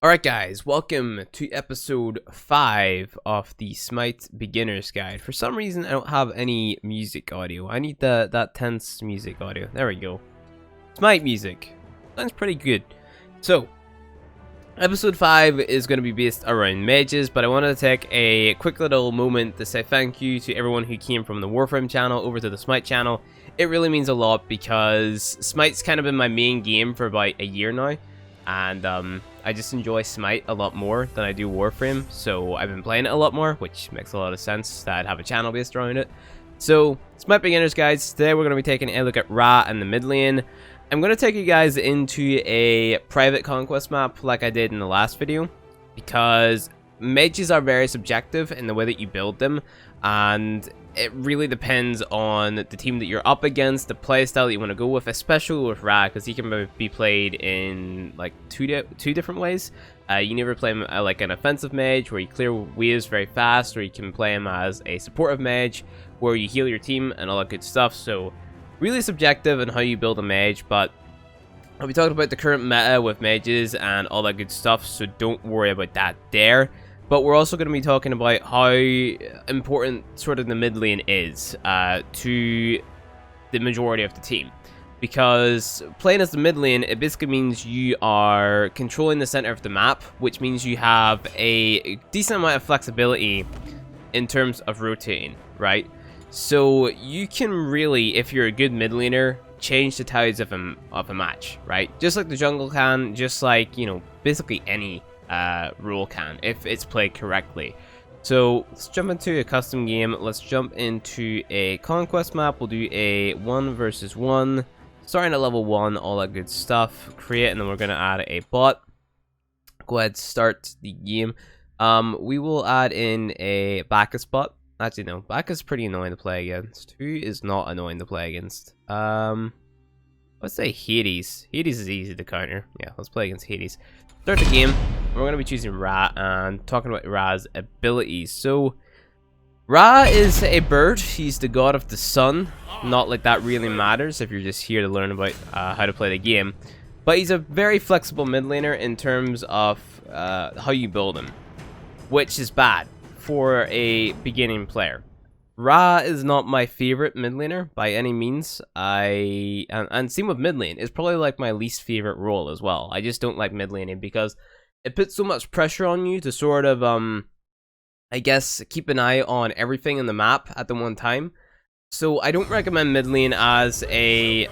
Alright guys, welcome to episode 5 of the Smite Beginner's Guide. For some reason I don't have any music audio. I need that tense music audio. There we go. Smite music. Sounds pretty good. So, episode 5 is going to be based around mages, but I wanted to take a quick little moment to say thank you to everyone who came from the Warframe channel over to the Smite channel. It really means a lot because Smite's kind of been my main game for about a year now. And I just enjoy Smite a lot more than I do Warframe, so I've been playing it a lot more, which makes a lot of sense that I'd have a channel based around it. So, Smite Beginners guys, today we're going to be taking a look at Ra and the mid lane. I'm going to take you guys into a private conquest map like I did in the last video, because mages are very subjective in the way that you build them, and it really depends on the team that you're up against, the playstyle that you want to go with, especially with Ra, because he can be played in like two different ways. You can either play him like an offensive mage, where you clear waves very fast, or you can play him as a supportive mage, where you heal your team and all that good stuff. So, really subjective in how you build a mage, but I'll be talking about the current meta with mages and all that good stuff, so don't worry about that there. But we're also going to be talking about how important sort of the mid lane is to the majority of the team. Because playing as the mid lane, it basically means you are controlling the center of the map, which means you have a decent amount of flexibility in terms of rotating, right? So you can really, if you're a good mid laner, change the tides of a match, right? Just like the jungle can, just like, you know, basically any role can, if it's played correctly. So let's jump into a custom game. Let's jump into a conquest map. We'll do a 1 versus 1, starting at level 1, all that good stuff. Create, and then we're going to add a bot. Go ahead, start the game. We will add in a Bacchus bot. Actually, no, Bacchus is pretty annoying to play against. Who is not annoying to play against? Let's say Hades. Hades is easy to counter. Yeah, let's play against Hades. Start the game. We're going to be choosing Ra and talking about Ra's abilities. So, Ra is a bird. He's the god of the sun. Not like that really matters if you're just here to learn about how to play the game. But he's a very flexible mid laner in terms of how you build him, which is bad for a beginning player. Ra is not my favorite mid laner by any means. And same with mid lane. It's probably like my least favorite role as well. I just don't like mid laning because it puts so much pressure on you to sort of I guess keep an eye on everything in the map at the one time. So I don't recommend mid lane as a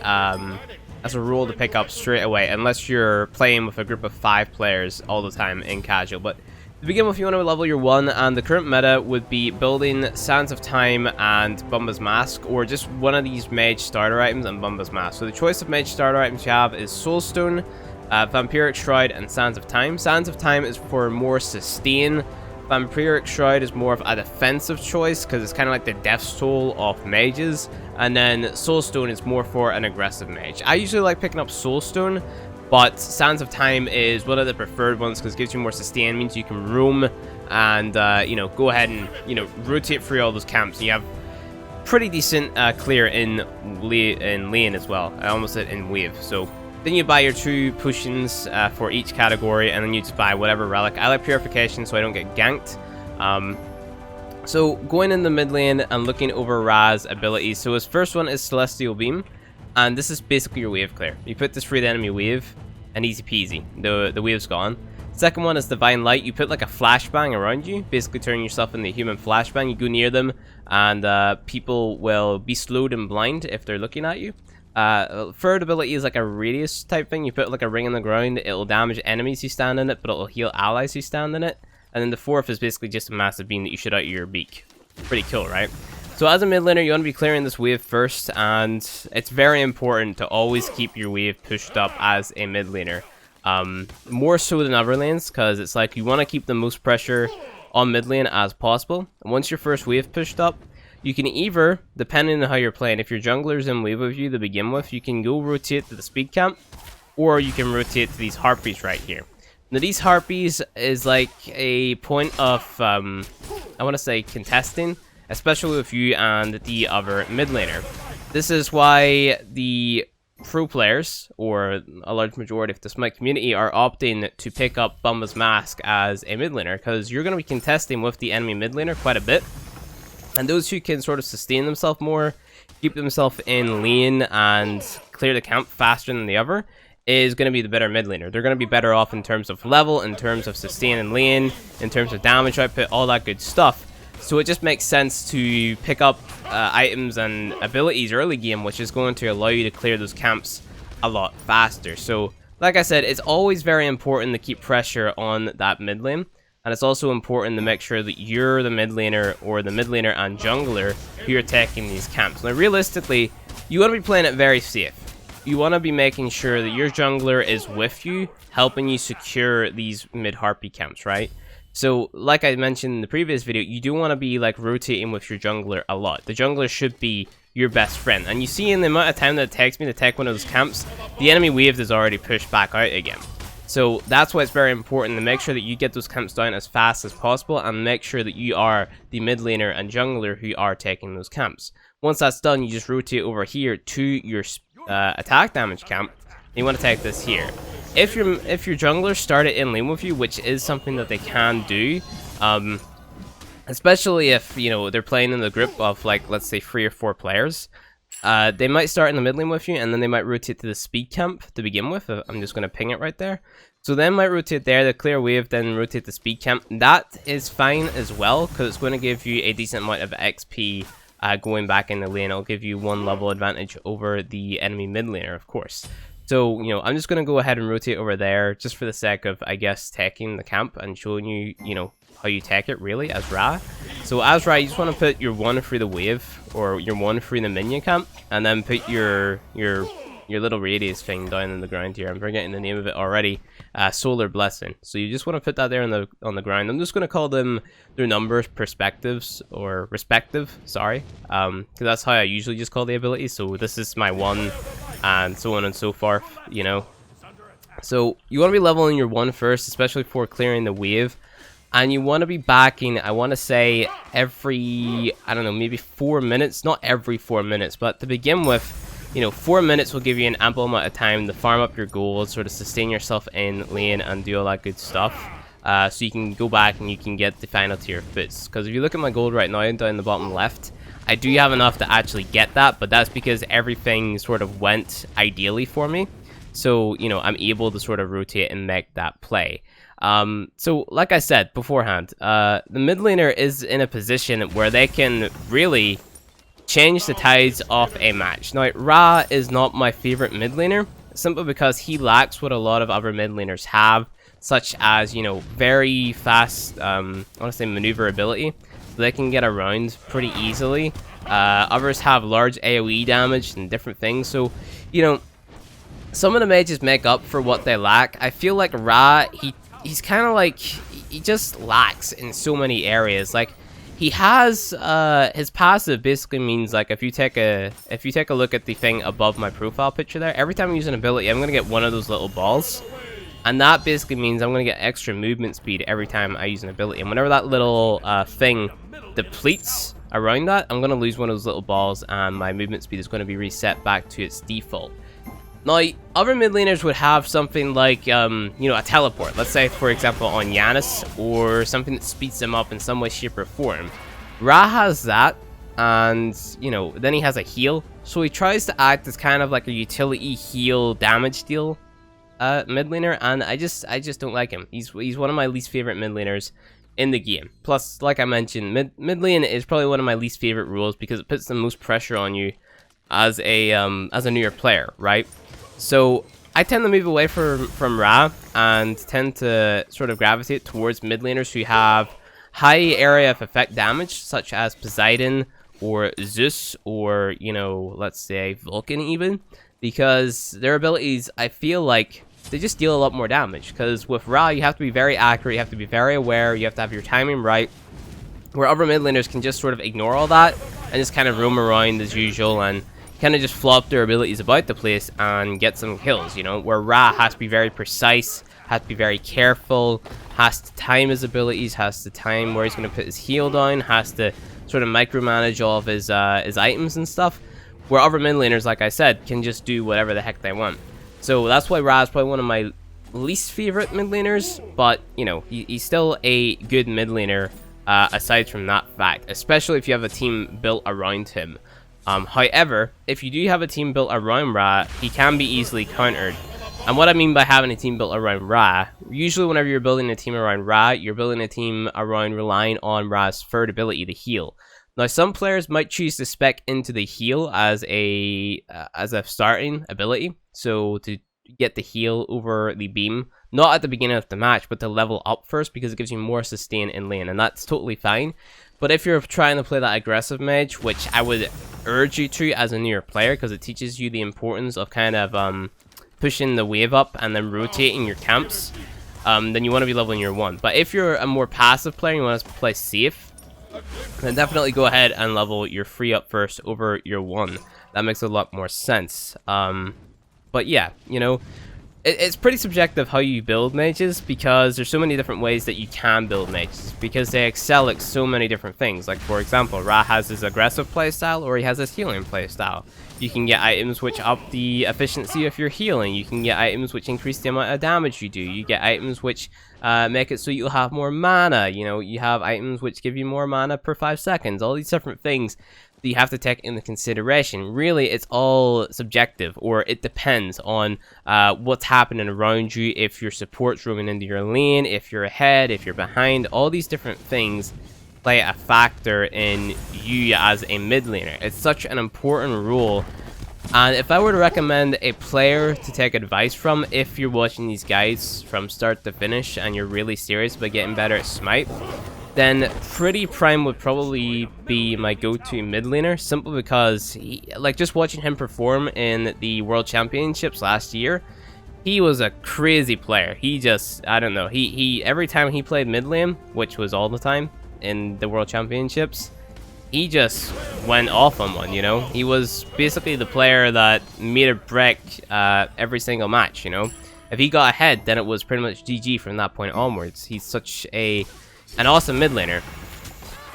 role to pick up straight away unless you're playing with a group of 5 players all the time in casual. But to begin with, you want to level your 1, and the current meta would be building Sands of Time and Bumba's Mask, or just one of these mage starter items and Bumba's Mask. So the choice of mage starter items you have is Soulstone, Vampiric Shroud, and Sands of Time. Sands of Time is for more sustain. Vampiric Shroud is more of a defensive choice because it's kind of like the death toll of mages, and then Soulstone is more for an aggressive mage. I usually like picking up Soulstone, but Sands of Time is one of the preferred ones because it gives you more sustain, means you can roam and, you know, go ahead and, you know, rotate through all those camps. You have pretty decent clear in lane as well. I almost said in wave. So then you buy your 2 potions for each category, and then you just buy whatever relic. I like Purification so I don't get ganked. So going in the mid lane and looking over Ra's abilities. So his first one is Celestial Beam. And this is basically your wave clear. You put this through the enemy wave, and easy peasy. The wave's gone. Second one is Divine Light. You put like a flashbang around you, basically turning yourself into a human flashbang. You go near them, and people will be slowed and blind if they're looking at you. Third ability is like a radius type thing. You put like a ring on the ground. It'll damage enemies who stand in it, but it'll heal allies who stand in it. And then the fourth is basically just a massive beam that you shoot out of your beak. Pretty cool, right? So as a mid laner, you want to be clearing this wave first, and it's very important to always keep your wave pushed up as a mid laner. More so than other lanes, because it's like you want to keep the most pressure on mid lane as possible. And once your first wave pushed up, you can either, depending on how you're playing, if your jungler's in wave with you to begin with, you can go rotate to the speed camp, or you can rotate to these harpies right here. Now these harpies is like a point of, I want to say contesting, especially with you and the other mid laner. This is why the pro players, or a large majority of the Smite community, are opting to pick up Bumba's Mask as a mid laner, because you're going to be contesting with the enemy mid laner quite a bit. And those who can sort of sustain themselves more, keep themselves in lane, and clear the camp faster than the other, is going to be the better mid laner. They're going to be better off in terms of level, in terms of sustain and lane, in terms of damage output, all that good stuff. So it just makes sense to pick up items and abilities early game, which is going to allow you to clear those camps a lot faster. So, like I said, it's always very important to keep pressure on that mid lane. And it's also important to make sure that you're the mid laner, or the mid laner and jungler who are taking these camps. Now, realistically, you want to be playing it very safe. You want to be making sure that your jungler is with you, helping you secure these mid-harpy camps, right? So, like I mentioned in the previous video, you do want to be, like, rotating with your jungler a lot. The jungler should be your best friend. And you see in the amount of time that it takes me to take one of those camps, the enemy wave is already pushed back out again. So that's why it's very important to make sure that you get those camps down as fast as possible, and make sure that you are the mid laner and jungler who are taking those camps. Once that's done, you just rotate over here to your attack damage camp. You want to take this here. If your jungler started in lane with you, which is something that they can do, especially if, you know, they're playing in the group of, like, let's say 3 or 4 players, they might start in the mid lane with you, and then they might rotate to the speed camp to begin with. I'm just going to ping it right there. So they might rotate there, the clear wave, then rotate the speed camp. That is fine as well, because it's going to give you a decent amount of XP going back in the lane. It'll give you 1 level advantage over the enemy mid laner, of course. So, you know, I'm just going to go ahead and rotate over there, just for the sake of, I guess, taking the camp and showing you, you know, how you take it, really, as Ra. So as Ra, you just want to put your 1 through the wave, or your 1 through the minion camp, and then put your little radius thing down in the ground here. I'm forgetting the name of it already. Solar Blessing. So you just want to put that there on the ground. I'm just going to call them their numbers perspectives, or respective, sorry, because that's how I usually just call the ability. So this is my 1, and so on and so forth, you know. So you want to be leveling your 1 first, especially for clearing the wave. And you want to be backing, I want to say, every, I don't know, maybe 4 minutes. Not every 4 minutes, but to begin with, you know, 4 minutes will give you an ample amount of time to farm up your gold, sort of sustain yourself in lane, and do all that good stuff. So you can go back and you can get the final tier fits. Because if you look at my gold right now, down in the bottom left, I do have enough to actually get that, but that's because everything sort of went ideally for me. So, you know, I'm able to sort of rotate and make that play. So like I said beforehand, the mid laner is in a position where they can really change the tides of a match. Now, Ra is not my favorite mid laner, simply because he lacks what a lot of other mid laners have, such as, you know, very fast, I want to say maneuverability. So they can get around pretty easily. Others have large AoE damage and different things. So, you know, some of the mages make up for what they lack. I feel like Ra, he's kind of like, he just lacks in so many areas. Like, he has his passive basically means, like, if you take a look at the thing above my profile picture there, every time I use an ability, I'm gonna get one of those little balls, and that basically means I'm gonna get extra movement speed every time I use an ability. And whenever that little thing depletes around that, I'm gonna lose one of those little balls, and my movement speed is gonna be reset back to its default. Now, other mid laners would have something like, you know, a teleport. Let's say, for example, on Yanis, or something that speeds them up in some way, shape, or form. Ra has that, and, you know, then he has a heal. So he tries to act as kind of like a utility heal damage deal mid laner, and I just don't like him. He's one of my least favorite mid laners in the game. Plus, like I mentioned, mid lane is probably one of my least favorite rules, because it puts the most pressure on you as a newer player, right? So I tend to move away from Ra, and tend to sort of gravitate towards mid laners who have high area of effect damage, such as Poseidon or Zeus, or, you know, let's say Vulcan even, because their abilities, I feel like they just deal a lot more damage. Because with Ra, you have to be very accurate, you have to be very aware, you have to have your timing right, where other mid laners can just sort of ignore all that and just kind of roam around as usual and kind of just flop their abilities about the place and get some kills, you know, where Ra has to be very precise, has to be very careful, has to time his abilities, has to time where he's going to put his heal down, has to sort of micromanage all of his items and stuff. Where other mid laners, like I said, can just do whatever the heck they want. So that's why Ra is probably one of my least favorite mid laners, but you know, he's still a good mid laner aside from that fact, especially if you have a team built around him. However, if you do have a team built around Ra, he can be easily countered. And what I mean by having a team built around Ra, usually whenever you're building a team around Ra, you're building a team around relying on Ra's third ability, the heal. Now, some players might choose to spec into the heal as a starting ability, so to get the heal over the beam, not at the beginning of the match, but to level up first, because it gives you more sustain in lane, and that's totally fine. But if you're trying to play that aggressive mage, which I would urge you to as a newer player, because it teaches you the importance of kind of pushing the wave up and then rotating your camps, then you want to be leveling your 1. But if you're a more passive player, you want to play safe, then definitely go ahead and level your 3 up first over your 1. That makes a lot more sense. But yeah, you know, it's pretty subjective how you build mages, because there's so many different ways that you can build mages, because they excel at so many different things. Like, for example, Ra has his aggressive playstyle, or he has his healing playstyle. You can get items which up the efficiency of your healing. You can get items which increase the amount of damage you do. You get items which make it so you'll have more mana. You know, you have items which give you more mana per 5 seconds. All these different things that you have to take into consideration. Really, it's all subjective, or it depends on what's happening around you. If your support's roaming into your lane, if you're ahead, if you're behind, all these different things play a factor in you as a mid laner. It's such an important rule. And if I were to recommend a player to take advice from, if you're watching these guys from start to finish and you're really serious about getting better at Smite, then Pretty Prime would probably be my go-to mid laner, simply because like, just watching him perform in the World Championships last year, he was a crazy player. He just, I don't know, he every time he played mid lane, which was all the time in the World Championships, he just went off on one, you know? He was basically the player that made or break every single match, you know? If he got ahead, then it was pretty much GG from that point onwards. He's such an awesome mid laner.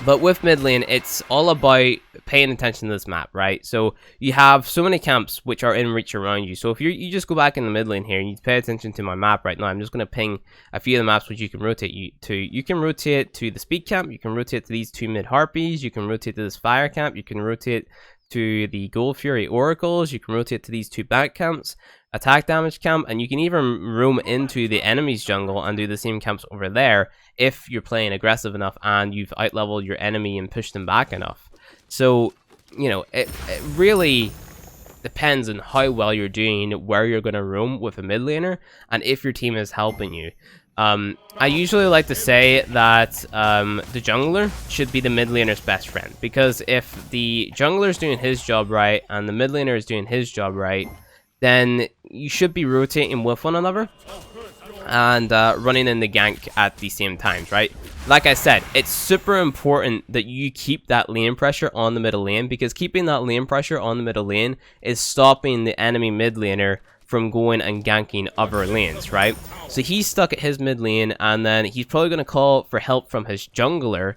But with mid lane, it's all about paying attention to this map, right? So you have so many camps which are in reach around you. So if you just go back in the mid lane here and you pay attention to my map right now, I'm just going to ping a few of the maps which you can rotate to. You can rotate to the speed camp, you can rotate to these 2 mid harpies, you can rotate to this fire camp, you can rotate to the Gold Fury oracles, you can rotate to these 2 back camps, attack damage camp, and you can even roam into the enemy's jungle and do the same camps over there if you're playing aggressive enough and you've outleveled your enemy and pushed them back enough. So, you know, it really depends on how well you're doing, where you're going to roam with a mid laner, and if your team is helping you. I usually like to say that the jungler should be the mid laner's best friend, because if the jungler is doing his job right and the mid laner is doing his job right, then you should be rotating with one another and running in the gank at the same times, right? Like I said, it's super important that you keep that lane pressure on the middle lane, because keeping that lane pressure on the middle lane is stopping the enemy mid laner from going and ganking other lanes, right? So he's stuck at his mid lane, and then he's probably going to call for help from his jungler,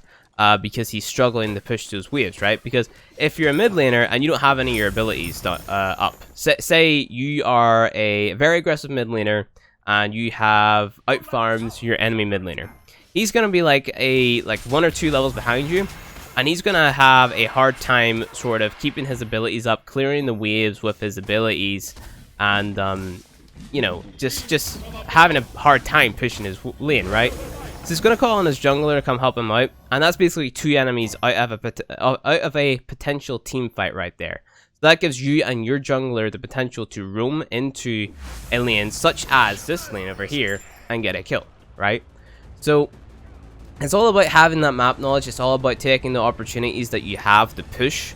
because he's struggling to push those waves, right? Because if you're a mid laner and you don't have any of your abilities up, say you are a very aggressive mid laner and you have outfarmed your enemy mid laner, he's gonna be like 1 or 2 levels behind you, and he's gonna have a hard time sort of keeping his abilities up, clearing the waves with his abilities, and you know, just having a hard time pushing his lane, right? So he's going to call on his jungler to come help him out, and that's basically 2 enemies out of a potential team fight right there. So that gives you and your jungler the potential to roam into a lane such as this lane over here and get a kill, right? So it's all about having that map knowledge. It's all about taking the opportunities that you have to push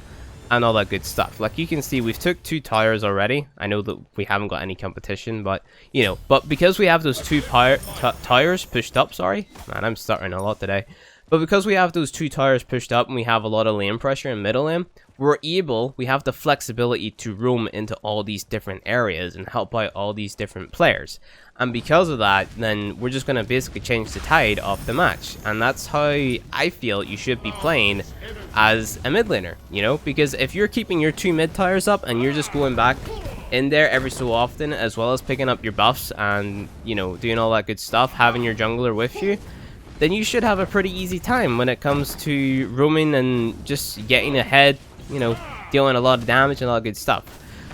and all that good stuff. Like you can see, we've took 2 towers already. I know that we haven't got any competition, but you know, but because we have those 2 towers pushed up, sorry man, I'm stuttering a lot today, But because we have those 2 towers pushed up and we have a lot of lane pressure in middle lane, we have the flexibility to roam into all these different areas and help out all these different players. And because of that, then we're just going to basically change the tide of the match. And that's how I feel you should be playing as a mid laner, you know? Because if you're keeping your 2 mid towers up and you're just going back in there every so often, as well as picking up your buffs and, you know, doing all that good stuff, having your jungler with you, then you should have a pretty easy time when it comes to roaming and just getting ahead, you know, dealing a lot of damage and all that good stuff.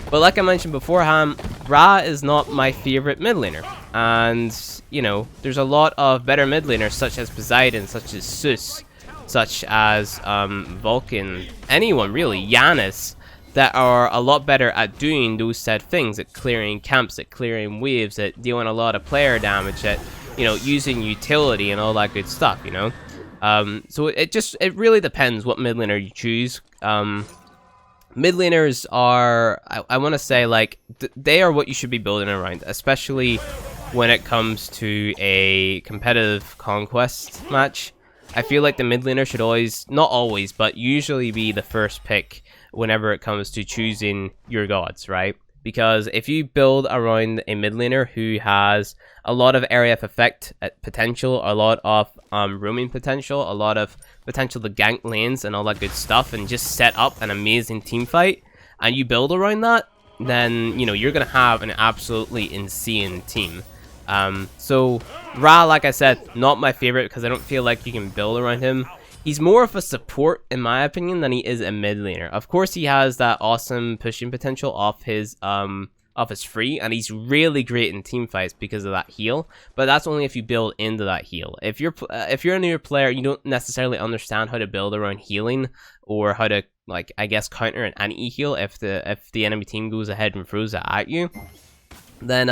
But like I mentioned beforehand, Ra is not my favorite mid laner. And, you know, there's a lot of better mid laners such as Poseidon, such as Zeus, such as Vulcan, anyone really, Yanis, that are a lot better at doing those said things, at clearing camps, at clearing waves, at dealing a lot of player damage, at, you know, using utility and all that good stuff, you know? So it really depends what mid laner you choose. Mid laners are, I want to say, like, they are what you should be building around, especially when it comes to a competitive conquest match. I feel like the mid laner should always, not always, but usually be the first pick whenever it comes to choosing your gods, right? Because if you build around a mid laner who has a lot of area of effect potential, a lot of roaming potential, a lot of potential to gank lanes and all that good stuff, and just set up an amazing team fight, and you build around that, then, you know, you're going to have an absolutely insane team. So Ra, like I said, not my favorite because I don't feel like you can build around him. He's more of a support, in my opinion, than he is a mid laner. Of course, he has that awesome pushing potential off his free, and he's really great in team fights because of that heal. But that's only if you build into that heal. If you're a newer player, you don't necessarily understand how to build around healing, or how to, like, I guess, counter an anti-heal if the enemy team goes ahead and throws it at you. Then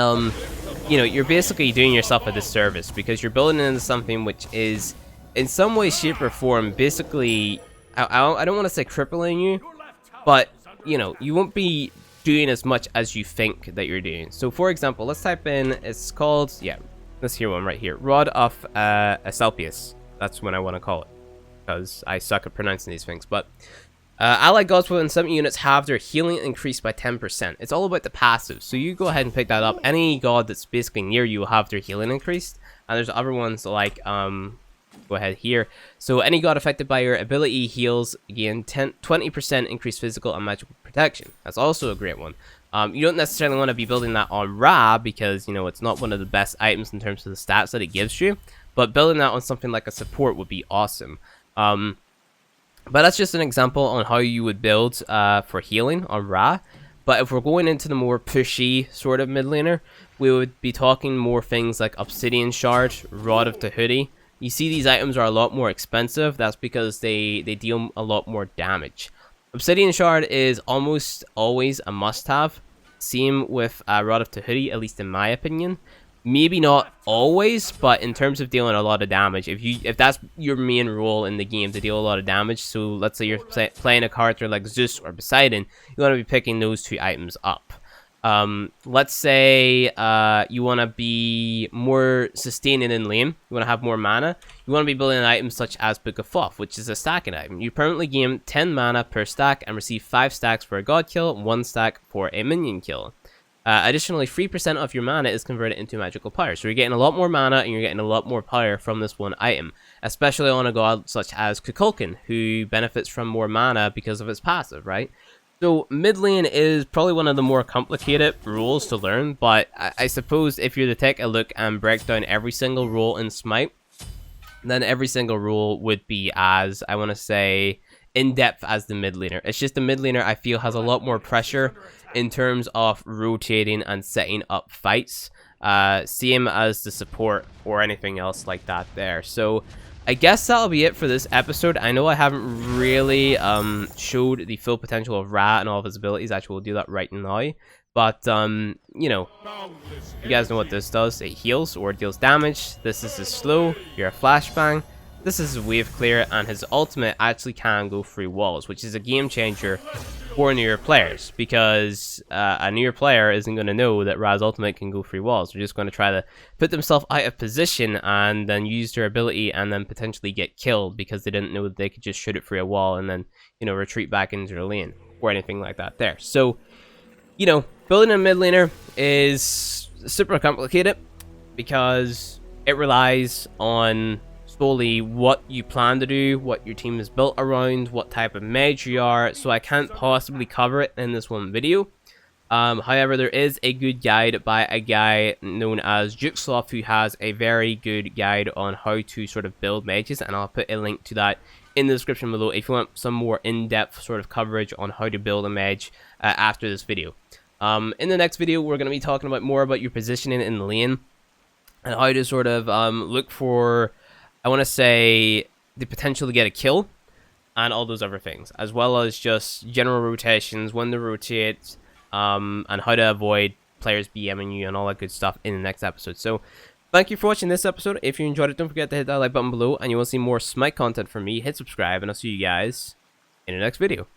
you know, you're basically doing yourself a disservice because you're building into something which is, in some way, shape, or form, basically, I don't want to say crippling you, but, you know, you won't be doing as much as you think that you're doing. So, for example, let's type in, it's called, yeah, let's hear one right here, Rod of Asclepius. That's what I want to call it, because I suck at pronouncing these things, but allied gods within 7 units have their healing increased by 10%. It's all about the passive, so you go ahead and pick that up. Any god that's basically near you will have their healing increased, and there's other ones like, go ahead here. So any god affected by your ability heals again 20% increased physical and magical protection. That's also a great one. You don't necessarily want to be building that on Ra because, you know, it's not one of the best items in terms of the stats that it gives you, but building that on something like a support would be awesome. But that's just an example on how you would build for healing on Ra. But if we're going into the more pushy sort of mid laner, we would be talking more things like Obsidian Shard, Rod of Tahuti. You see these items are a lot more expensive. That's because they deal a lot more damage. Obsidian Shard is almost always a must-have. Same with Rod of Tahuti, at least in my opinion. Maybe not always, but in terms of dealing a lot of damage, if that's your main role in the game, to deal a lot of damage, so let's say you're playing a character like Zeus or Poseidon, you want to be picking those 2 items up. Let's say you want to be more sustaining in lane, you want to have more mana, you want to be building an item such as Book of Thoth, which is a stacking item. You permanently gain 10 mana per stack and receive 5 stacks for a god kill, 1 stack for a minion kill. Additionally, 3% of your mana is converted into magical power, so you're getting a lot more mana and you're getting a lot more power from this one item, especially on a god such as Kukulkan, who benefits from more mana because of its passive, right? So mid lane is probably one of the more complicated rules to learn, but I suppose if you're to take a look and break down every single rule in Smite, then every single rule would be as, I want to say, in-depth as the mid laner. It's just the mid laner, I feel, has a lot more pressure in terms of rotating and setting up fights, same as the support or anything else like that there. So I guess that'll be it for this episode. I know I haven't really showed the full potential of Ra and all of his abilities. Actually, we'll do that right now. But, you know, you guys know what this does. It heals or deals damage. This is a slow. You're a flashbang. this is wave clear, and his ultimate actually can go through walls, which is a game changer for newer players, because a newer player isn't going to know that Raz ultimate can go through walls. They're just going to try to put themselves out of position and then use their ability and then potentially get killed because they didn't know that they could just shoot it through a wall and then, you know, retreat back into their lane or anything like that there. So, you know, building a mid laner is super complicated because it relies on solely what you plan to do, what your team is built around, what type of mage you are, so I can't possibly cover it in this one video. However, there is a good guide by a guy known as Jukesloft who has a very good guide on how to sort of build mages, and I'll put a link to that in the description below if you want some more in-depth sort of coverage on how to build a mage after this video. In the next video, we're going to be talking about more about your positioning in the lane and how to sort of look for, I want to say, the potential to get a kill and all those other things, as well as just general rotations, when to rotate, and how to avoid players BMing you and all that good stuff in the next episode. So thank you for watching this episode. If you enjoyed it, don't forget to hit that like button below, and you want to see more Smite content from me, hit subscribe, and I'll see you guys in the next video.